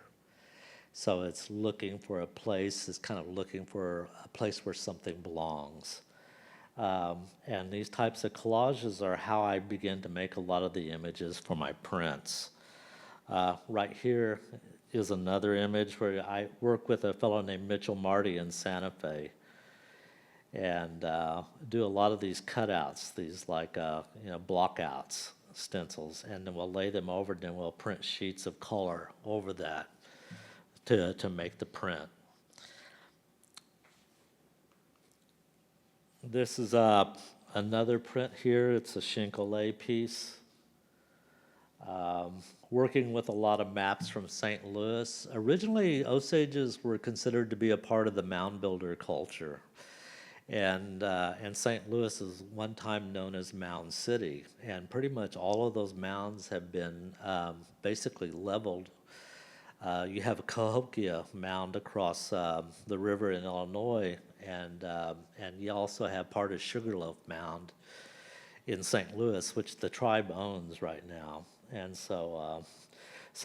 So it's looking for a place, it's kind of looking for a place where something belongs. And these types of collages are how I begin to make a lot of the images for my prints. Right here is another image where I work with a fellow named Mitchell Marty in Santa Fe, and do a lot of these cutouts, these like blockouts, stencils, and then we'll lay them over, and then we'll print sheets of color over that to make the print. This is another print here. It's a Chincolet piece. Working with a lot of maps from St. Louis. Originally, Osages were considered to be a part of the mound builder culture. And St. Louis is one time known as Mound City. And pretty much all of those mounds have been basically leveled. You have a Cahokia mound across the river in Illinois, and you also have part of Sugarloaf Mound in St. Louis, which the tribe owns right now. And so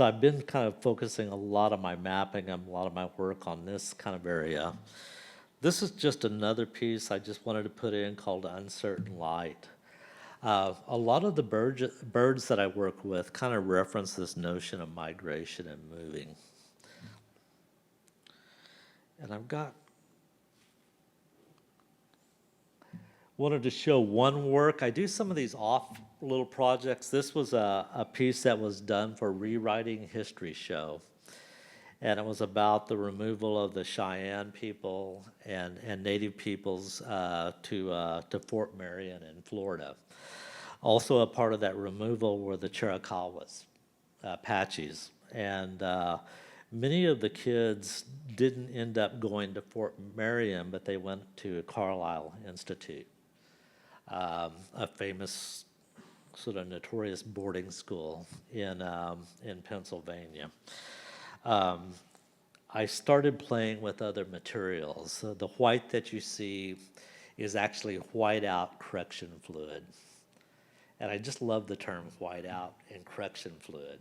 I've been kind of focusing a lot of my mapping and a lot of my work on this kind of area. This is just another piece I just wanted to put in called Uncertain Light. A lot of the birds that I work with kind of reference this notion of migration and moving. And wanted to show one work. I do some of these off little projects. This was a piece that was done for Rewriting History Show. And it was about the removal of the Cheyenne people and Native peoples to Fort Marion in Florida. Also a part of that removal were the Chiricahuas, Apaches. And many of the kids didn't end up going to Fort Marion, but they went to Carlisle Institute, a famous sort of notorious boarding school in Pennsylvania. I started playing with other materials. So the white that you see is actually whiteout correction fluid. And I just love the term whiteout and correction fluid.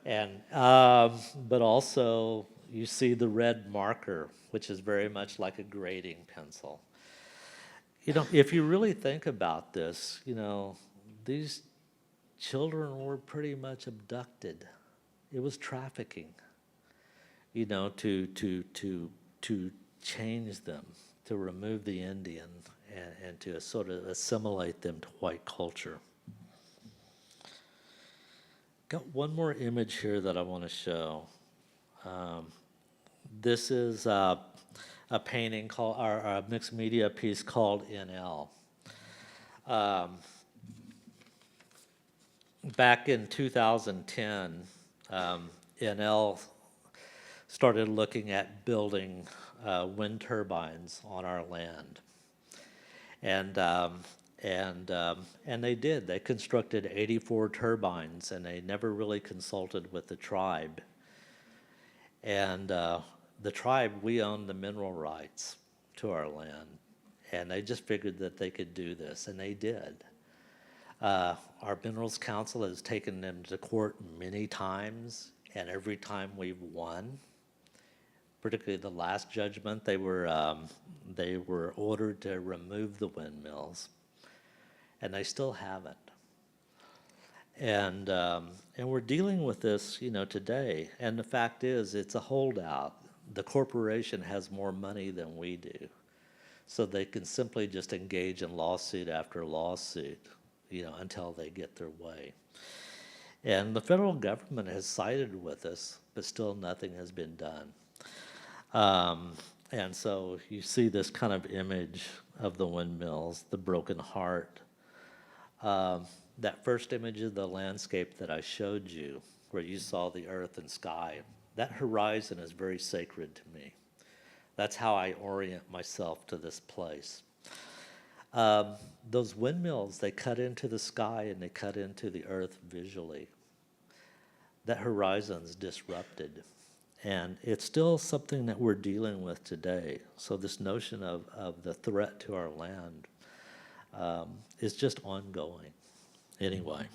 And, but also you see the red marker, which is very much like a grading pencil. You know, if you really think about this, you know, these children were pretty much abducted. It was trafficking, you know, to change them, to remove the Indian and to sort of assimilate them to white culture. Got one more image here that I want to show. This is a painting called, or a mixed media piece called NL. Back in 2010, NL started looking at building wind turbines on our land. And they did. They constructed 84 turbines, and they never really consulted with the tribe. And the tribe, we own the mineral rights to our land, and they just figured that they could do this, and they did. Our Minerals Council has taken them to court many times, and every time we've won. Particularly the last judgment, they were ordered to remove the windmills, and they still haven't. And we're dealing with this, you know, today. And the fact is, it's a holdout. The corporation has more money than we do, so they can simply just engage in lawsuit after lawsuit, you know, until they get their way. And the federal government has sided with us, but still nothing has been done. And so you see this kind of image of the windmills, the broken heart. That first image of the landscape that I showed you, where you saw the earth and sky, that horizon is very sacred to me. That's how I orient myself to this place. Those windmills, they cut into the sky and they cut into the earth visually. That horizon's disrupted. And it's still something that we're dealing with today. So this notion of the threat to our land is just ongoing. Anyway,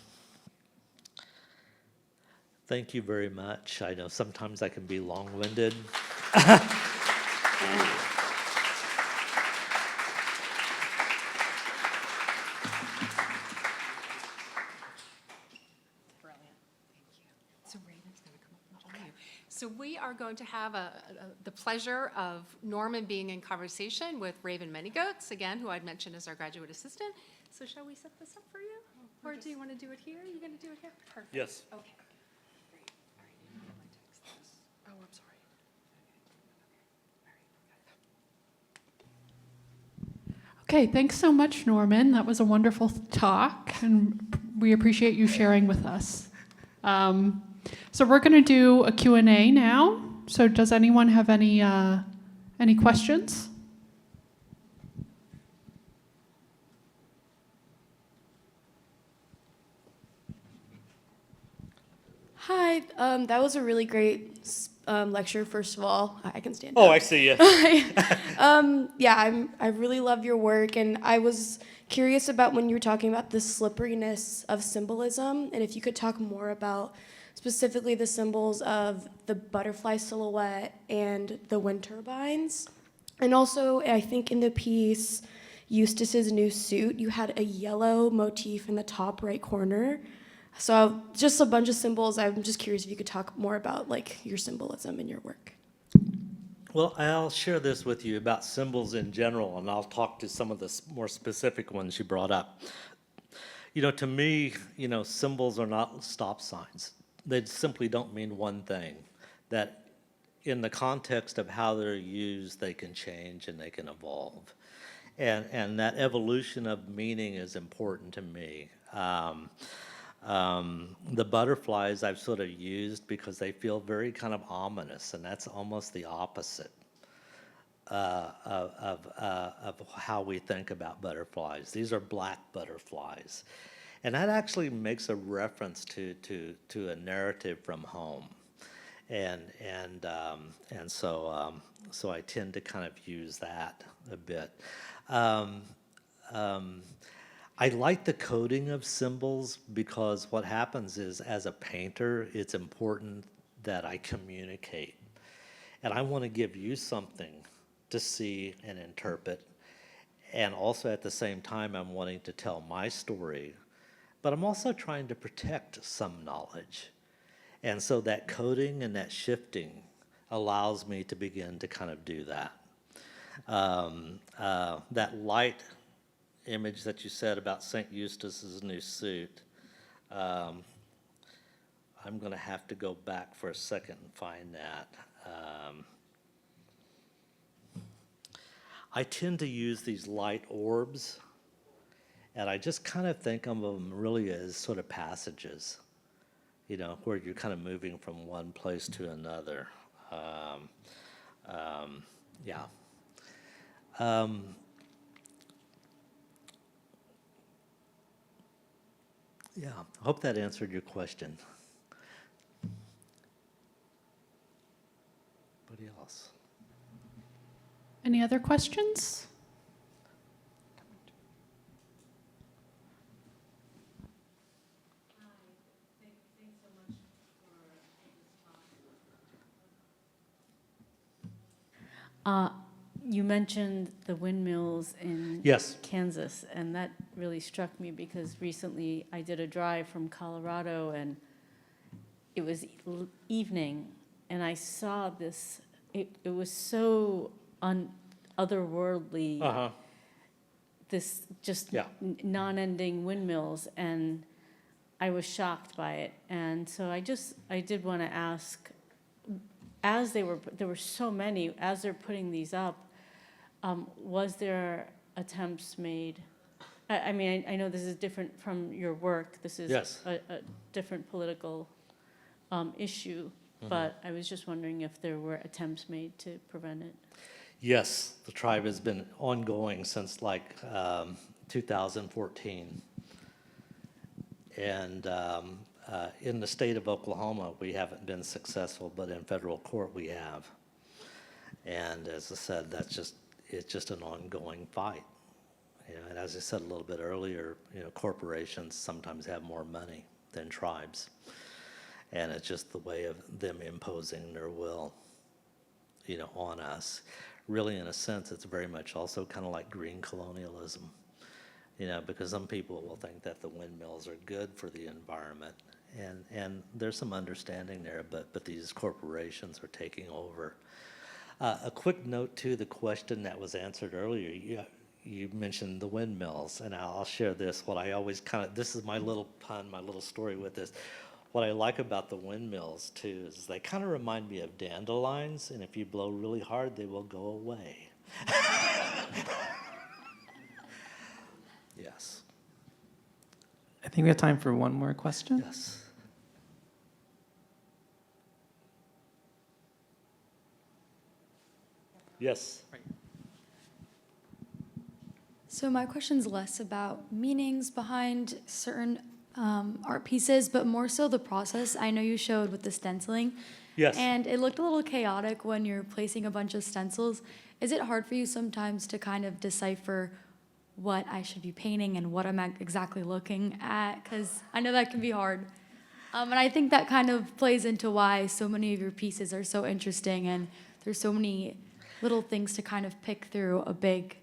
thank you very much. I know sometimes I can be long-winded. So we are going to have the pleasure of Norman being in conversation with Raven Manygoats, again, who I'd mentioned as our graduate assistant. So shall we set this up for you? Or do you want to do it here? Are you going to do it here? Perfect. Yes. Okay. Great. All right, you have my text. Oh, I'm sorry. Okay, thanks so much, Norman. That was a wonderful talk, and we appreciate you sharing with us. So we're going to do a Q&A now. So does anyone have any questions? Hi, that was a really great lecture, first of all. I can stand Oh, up. I see you. Yeah, I really love your work, and I was curious about when you were talking about the slipperiness of symbolism, and if you could talk more about specifically the symbols of the butterfly silhouette and the wind turbines. And also, I think in the piece, Eustace's new suit, you had a yellow motif in the top right corner. So just a bunch of symbols. I'm just curious if you could talk more about like your symbolism in your work. Well, I'll share this with you about symbols in general, and I'll talk to some of the more specific ones you brought up. You know, to me, you know, symbols are not stop signs. They simply don't mean one thing. That in the context of how they're used, they can change and they can evolve. And that evolution of meaning is important to me. The butterflies I've sort of used because they feel very kind of ominous, and that's almost the opposite of how we think about butterflies. These are black butterflies. And that actually makes a reference to a narrative from home. and so I tend to kind of use that a bit. I like the coding of symbols because what happens is, as a painter, it's important that I communicate. And I want to give you something to see and interpret. And also at the same time, I'm wanting to tell my story, but I'm also trying to protect some knowledge. And so that coding and that shifting allows me to begin to kind of do that. That light image that you said about St. Eustace's new suit, I'm going to have to go back for a second and find that. I tend to use these light orbs, and I just kind of think of them really as sort of passages, you know, where you're kind of moving from one place to another. Yeah. Yeah, I hope that answered your question. Anybody else? Any other questions? You mentioned the windmills in Yes. Kansas, and that really struck me because recently I did a drive from Colorado, and it was evening, and I saw this. It was so otherworldly. Uh-huh. This just Yeah. non-ending windmills, and I was shocked by it. And so I did want to ask, as there were so many, as they're putting these up, was there attempts made? I mean, I know this is different from your work. This is Yes. a different political issue, but I was just wondering if there were attempts made to prevent it. Yes, the tribe has been ongoing since like 2014. And in the state of Oklahoma, we haven't been successful, but in federal court we have. And as I said, it's just an ongoing fight. You know, and as I said a little bit earlier, you know, corporations sometimes have more money than tribes. And it's just the way of them imposing their will, you know, on us. Really, in a sense, it's very much also kind of like green colonialism, you know, because some people will think that the windmills are good for the environment. And there's some understanding there, but these corporations are taking over. A quick note to the question that was answered earlier. You mentioned the windmills, and I'll share this. What I always this is my little pun, my little story with this. What I like about the windmills, too, is they kind of remind me of dandelions, and if you blow really hard, they will go away. Yes. I think we have time for one more question. Yes. Yes. So my question's less about meanings behind certain art pieces, but more so the process. I know you showed with the stenciling. Yes. And it looked a little chaotic when you're placing a bunch of stencils. Is it hard for you sometimes to kind of decipher what I should be painting and what I'm exactly looking at? Because I know that can be hard. And I think that kind of plays into why so many of your pieces are so interesting, and there's so many little things to kind of pick through a big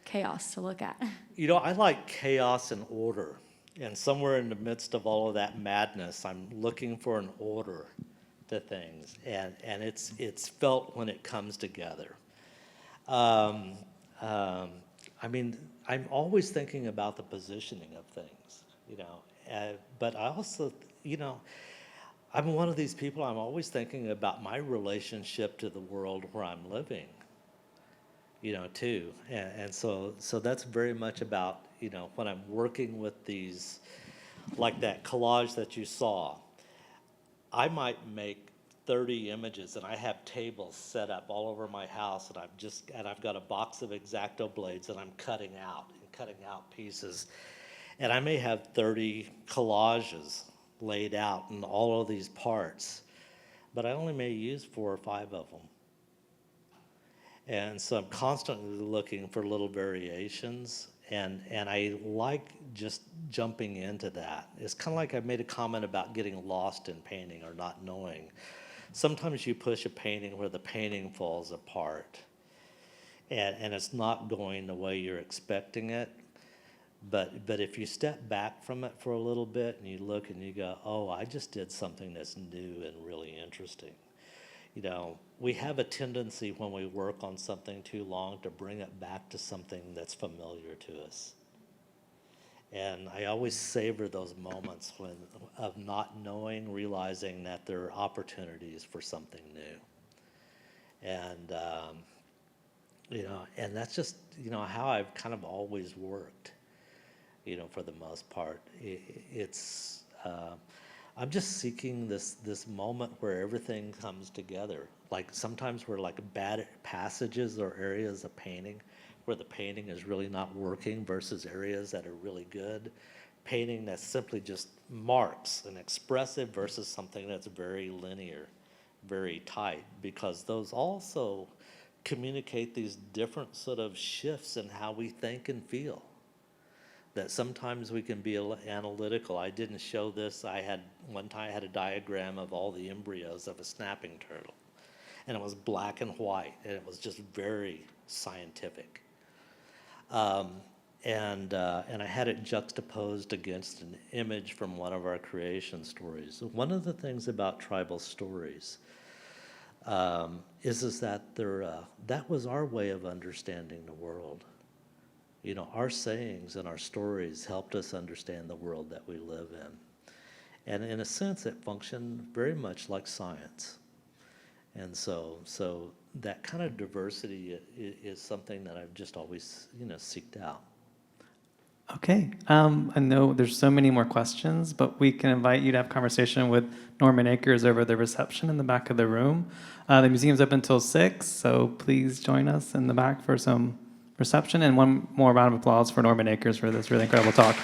chaos to look at. You know, I like chaos and order. And somewhere in the midst of all of that madness, I'm looking for an order to things. And it's felt when it comes together. I mean, I'm always thinking about the positioning of things, you know. But I also, you know, I'm one of these people, I'm always thinking about my relationship to the world where I'm living, you know, too. And so that's very much about, you know, when I'm working with these, like that collage that you saw, I might make 30 images, and I have tables set up all over my house, and I've got a box of X-Acto blades that I'm cutting out pieces. And I may have 30 collages laid out in all of these parts. but I only may use 4 or 5 of them. And so I'm constantly looking for little variations, and I like just jumping into that. It's kind of like I made a comment about getting lost in painting or not knowing. Sometimes you push a painting where the painting falls apart, and it's not going the way you're expecting it. But if you step back from it for a little bit and you look and you go, oh, I just did something that's new and really interesting. You know, we have a tendency when we work on something too long to bring it back to something that's familiar to us. And I always savor those moments of not knowing, realizing that there are opportunities for something new. And, you know, and that's just, you know, how I've kind of always worked. You know, for the most part, I'm just seeking this moment where everything comes together. Like sometimes we're like bad passages or areas of painting where the painting is really not working versus areas that are really good. Painting that simply just marks an expressive versus something that's very linear, very tight, because those also communicate these different sort of shifts in how we think and feel. That sometimes we can be analytical. I didn't show this. One time I had a diagram of all the embryos of a snapping turtle. And it was black and white, and it was just very scientific. And I had it juxtaposed against an image from one of our creation stories. One of the things about tribal stories is that that was our way of understanding the world. You know, our sayings and our stories helped us understand the world that we live in. And in a sense, it functioned very much like science. And so that kind of diversity is something that I've just always, you know, seeked out. Okay, I know there's so many more questions, but we can invite you to have conversation with Norman Akers over the reception in the back of the room. The museum's open until 6, so please join us in the back for some reception. And one more round of applause for Norman Akers for this really incredible talk.